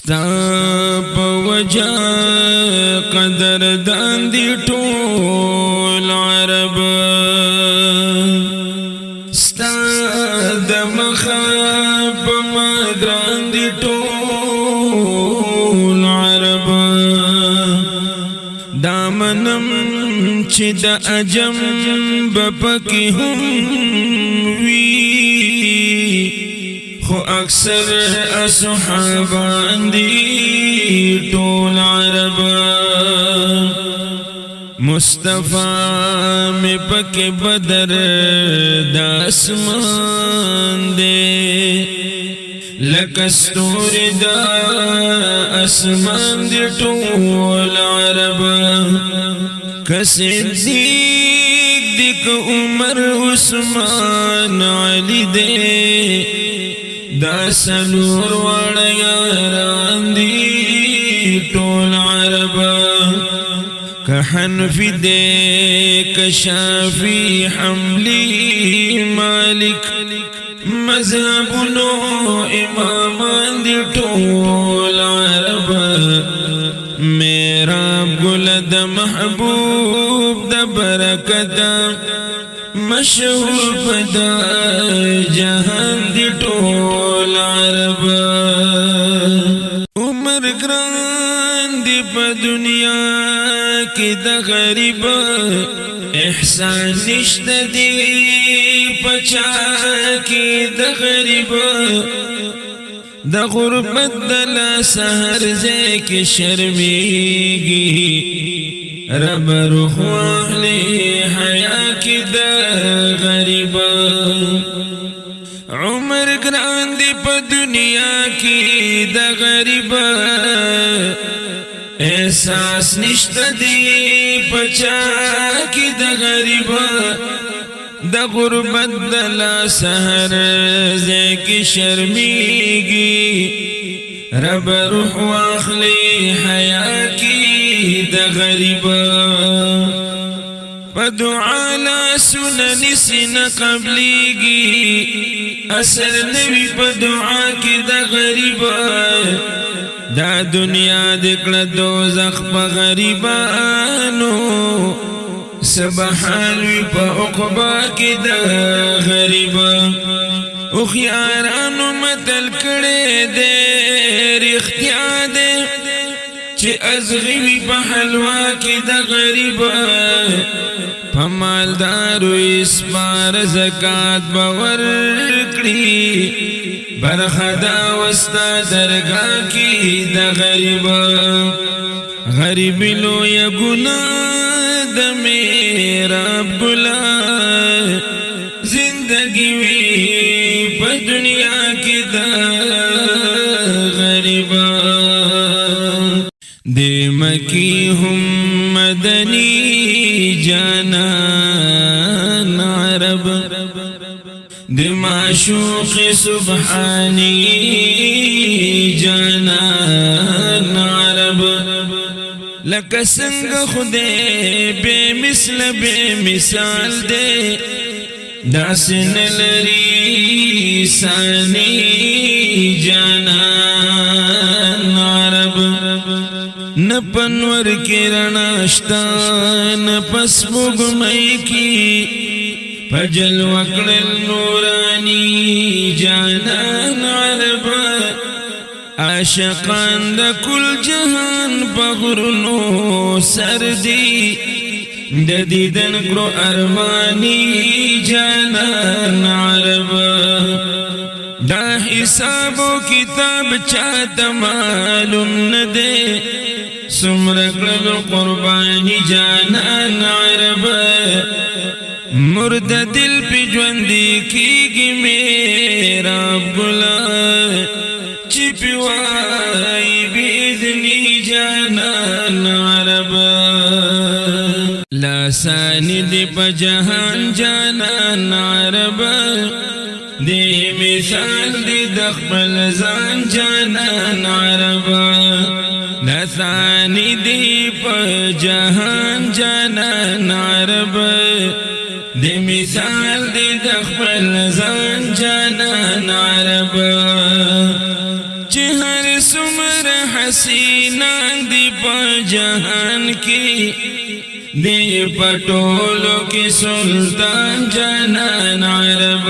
ستا په وجه قدردان دي ټول عرب ستا د مخه په مدران دي ټول عرب دا منم چې د عجم بپکې هم وي خو اکثر اصحابان دي ټول عرب مصطفی میں پکې بدر د اسمان دے لکه ستوري د اسمان دي ټول عرب صدیق دیک عمر عثمان علی دے دا سلور وړ یاران دي ټول عرب که حنفی دے که شافی حملی مالک مذهبونو امامان دی ټول عرب میرا گل د محبوب د برکت مشهور پدا جهان دی ټول عرب عمر ګران دی په دنیا کې د غریب احسان نشته دی پچا کې د غریب د غربت د سحر زې کې شرمېږي رب روح واخلي حیا کې د غریب عمر ګران دی په دنیا کې د غریب احساس نشته دی پچا کې د غریب د غربت د سحر زې کې شرمېږي رب روح واخلي حیا کې د غریب په دعا لاسونه نیسي نه قبلېږي اثر نوي په دعا کې د غریب دا دنیا د کړه دوزخ په غریبانو سبحان وی په عقبا کې د غریب او خيارانو متل کړي دې رښتیا دې چې ازغوي په حلوا کې د غریب په مالدارو اسمار زکات باور کړی برخدا وستا درگاه کې د غریب غریب لو یا ګناه د میرا بلا زندگی وی په دنیا کې د غریب د مکی هم مدنی جانان عرب د معشوق سبحانی جانان عرب لکه څنګه خدای بے مثل بے مثال دے داسن لري ثاني جانان عرب نپنور کې رڼاشتا نپس وګمای کی پجل وکړل نورانی جانان عرب عاشقان د کل جهان بغرنو سردی د دیدن کرو ارمانی جانان عرب دا حساب و کتاب چاہتا معلوم ندے سمرکل قربانی جانان عرب مرد دل پی جوندی کی گی میرا بلا چپوائی بیدنی جانان عرب لاسانی دی پا جہان جانان عرب دی مثال دی دخبل زان جانان عرب لاسانی دی پا جہان جانان عرب دی مثال دی دخبل زان جانان عرب چہر سمرہ حسینان دی پا جہان کی دی پٹولو کی سلطان جانان عرب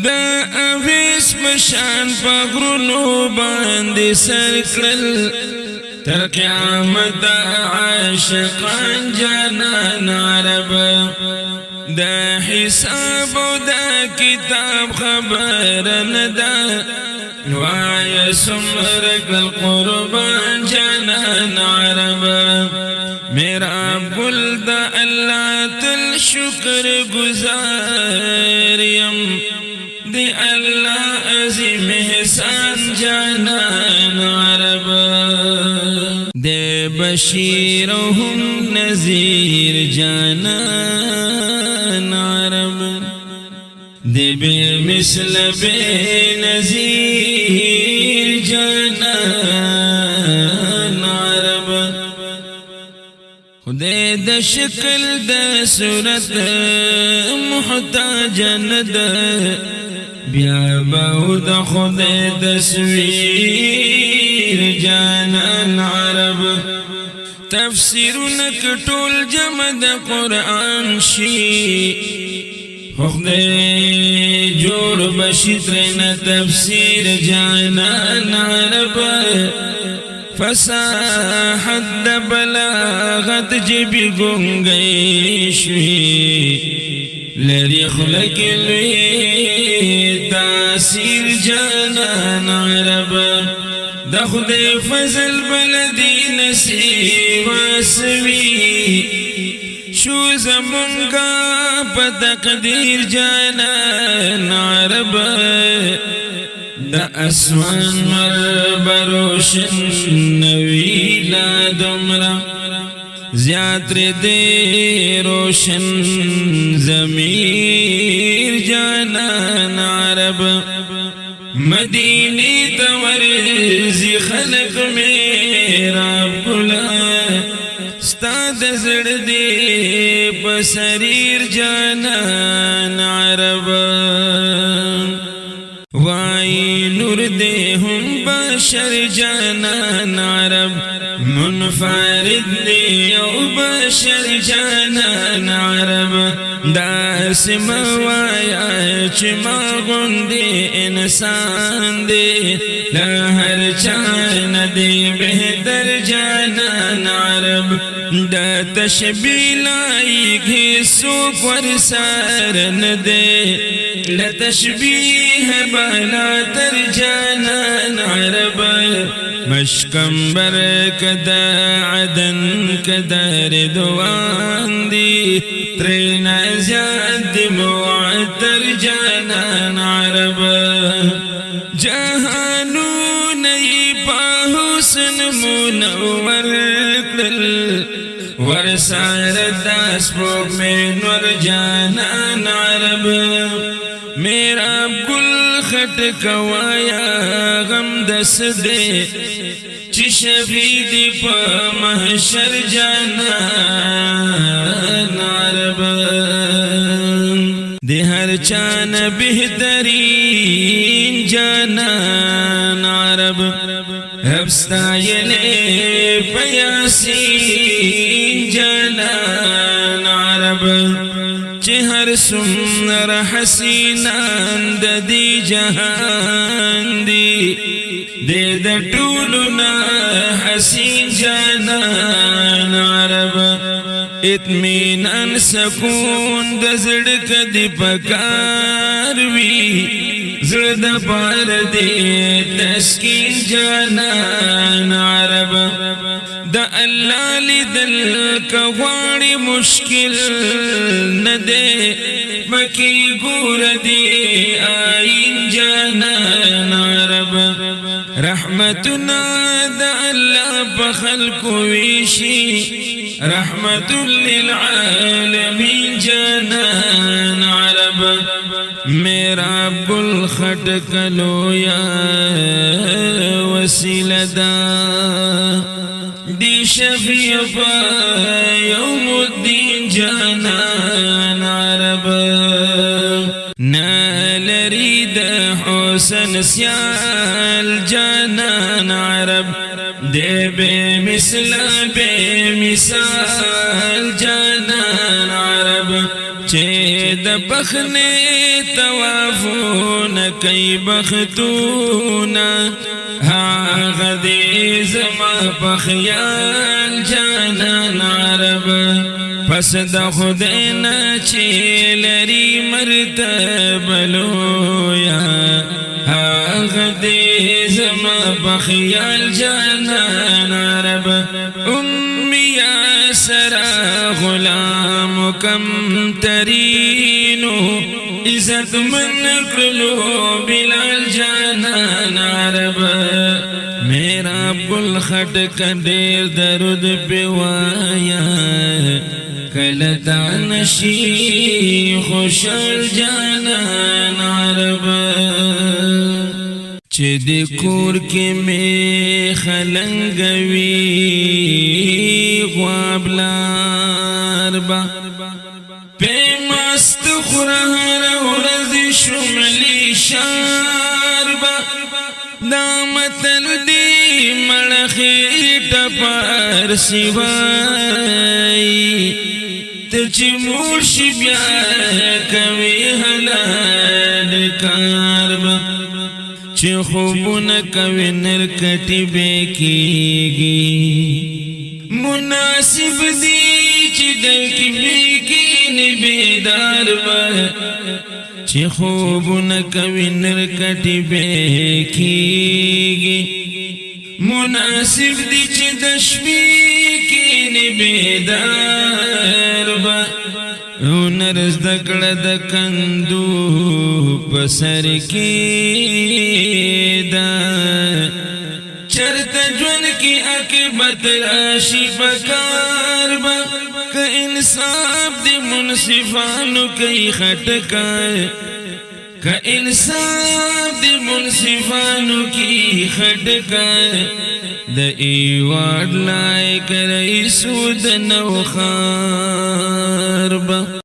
دا اویس پشان پا غرونو باندی سرکل تر قیامت دا عاشقان جانان عرب دا حساب و دا کتاب خبر ندا وعی سمرک القربان جانان عرب میرا بل دا اللہ تل شکر گزاریم دی اللہ عظیم احسان جانان عرب دے بشیر و ہم نذیر جانان عرب دے بے مثل بے نذیر جانان عرب خدے دا شکل دا صورت محتاج ند بیا باو دا خدے تصویر جانان عرب تفسیرونک ټول جمع دا قرآن شی خدے جوڑ بشترین تفسیر جانان عرب فصاحت دا بلاغت جبی گنگئی شوی لری خلق لوی تاثیر جانان عرب دا خدای فضل بلدی نصیب واسوی شو زمونگا پا تقدیر جانان عرب دا اسوان مربروشن نوی لا دمرا زیادر دے روشن ضمیر جانان عرب مدینی تورزی خلق میرا بلا استاد زڑ دے بسریر جانان عرب وائی نور دے ہم بشر جانان عرب منفرد دے او بشر جانان عرب داس موایا چما غندے انسان دے لہر چان دے بہتر جانان عرب دا تشبیح لائق ہے سوک ورسارن دے لتشبیح بالا تر جانان عرب مشکمبر کدا عدن کدا ردوان دی ترینا زیاد معتر جانان عرب جہانو نئی پا حسن منور کل ورسار داس پوک میں نور جانان عرب میرا گل خط کوایا غم دس دے چی شفیدی پا محشر جانان عرب دے ہر چان بہترین جانان عرب ابستایلے پیاسین جانان عرب چہر سمر حسینان دی جہان دی دے دا ٹولنا حسین جانان عرب اطمینان سکون دا زڑک دی پکاروی زرد پار دے تسکین جانان عرب دا اللہ لیدل کواری مشکل ندے مکی گور دی آئین جانان عرب رحمتنا دا اللہ بخلق ویشی رحمت للعالمین جانان عرب میرا بل خط کلو یا وسیلہ دا دی شفیع پا یوم الدین جانان عرب نالرید حسن سیال جانان عرب دے بے مثل بے مثال جانان عرب چه د بخنے توافون کئی بختونا هاغ دے زما پخیال جانان عرب پس دا خودینا چه لری مرتبه لویا هاغ دے زما پخیال جانان عرب امیا سرا غلام کم ترینو عزت من کلو بلال جانان عرب میرا گل خٹ کا دیر درد پیوایا کلتا نشی خوشال جانان عرب چه دی کور کی می خلنگوی غوابلار با پیمست خورهر ورز شملی شار با دامتل دی ملخی ٹپار سوائی تچی مورشی بیا کوي حلال کار با چه خوبونه کوي نرکټي به کیږي مناسب دي چې دل کې بېکینې بیدار به چه خوبونه کوي نرکټي به کیږي مناسب دي چې د شپې کینې بیدار به نرز دکړه د کندو پسر کې دا چرته ژوند کې عاقبت راشي پکار به که انصاف د منصفانو کوي خټکای که انصاف د منصفانو کوي خټکای د ایواد لایک رئیسو د نوخار به